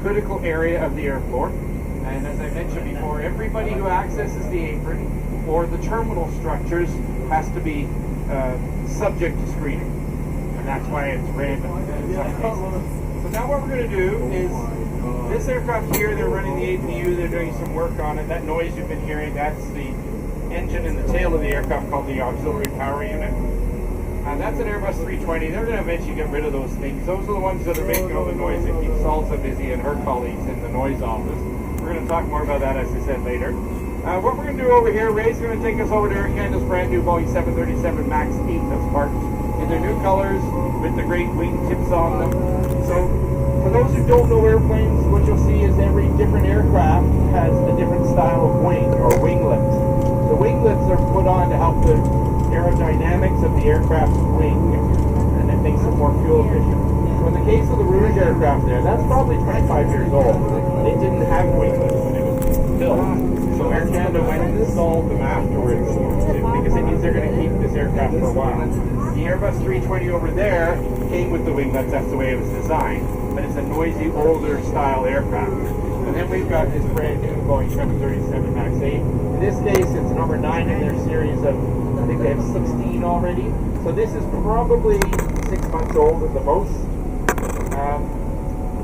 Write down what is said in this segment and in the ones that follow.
critical area of the airport. And as I mentioned before, everybody who accesses the apron or the terminal structures has to be subject to screening. And that's why it's random in some cases. So now what we're going to do is, this aircraft here, they're running the APU, they're doing some work on it. That noise you've been hearing, that's the engine in the tail of the aircraft called the auxiliary power unit. And that's an Airbus 320. They're going to eventually get rid of those things. Those are the ones that are making all the noise that keeps Salsa busy and her colleagues in the noise office. We're going to talk more about that, as I said, later. What we're going to do over here, Ray's going to take us over to Aircanada's brand new Boeing 737 MAX 8 that's parked in their new colors with the great wing tips on them. So, for those who don't know airplanes, what you'll see is every different aircraft has a different style of wing or winglets. The winglets are put on to help the aerodynamics of the aircraft's wing, and it makes it more fuel efficient. So in the case of the Rouge aircraft there, that's probably 25 years old. They didn't have winglets when it was built. So Air Canada went and installed them afterwards because it means they're going to keep this aircraft for a while. The Airbus 320 over there came with the winglets, that's the way it was designed, but it's a noisy, older style aircraft. And then we've got this brand new Boeing 737 MAX 8. In this case, it's number 9 in their series of, I think they have 16 already. So this is probably 6 months old at the most.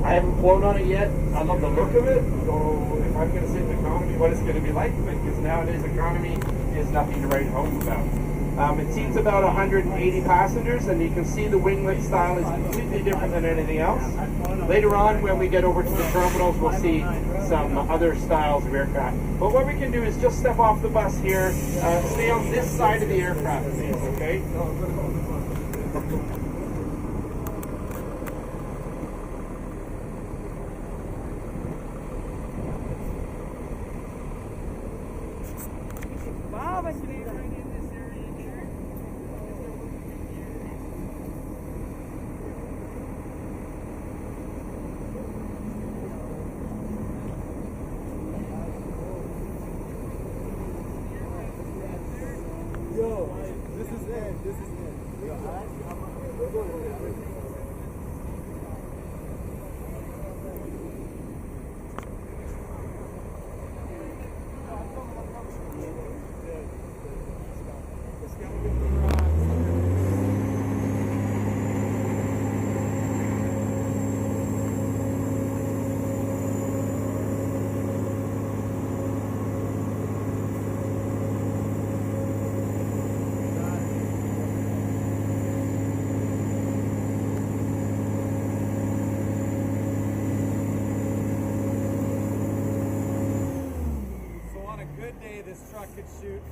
I haven't flown on it yet. I love the look of it. So if I'm going to sit in economy, what it's going to be like, because nowadays economy is nothing to write home about. It seats about 180 passengers, and you can see the winglet style is completely different than anything else. Later on, when we get over to the terminals, we'll see some other styles of aircraft. But what we can do is just step off the bus here, stay on this side of the aircraft, please, okay? This is it. This is it. This truck could shoot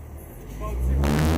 about 600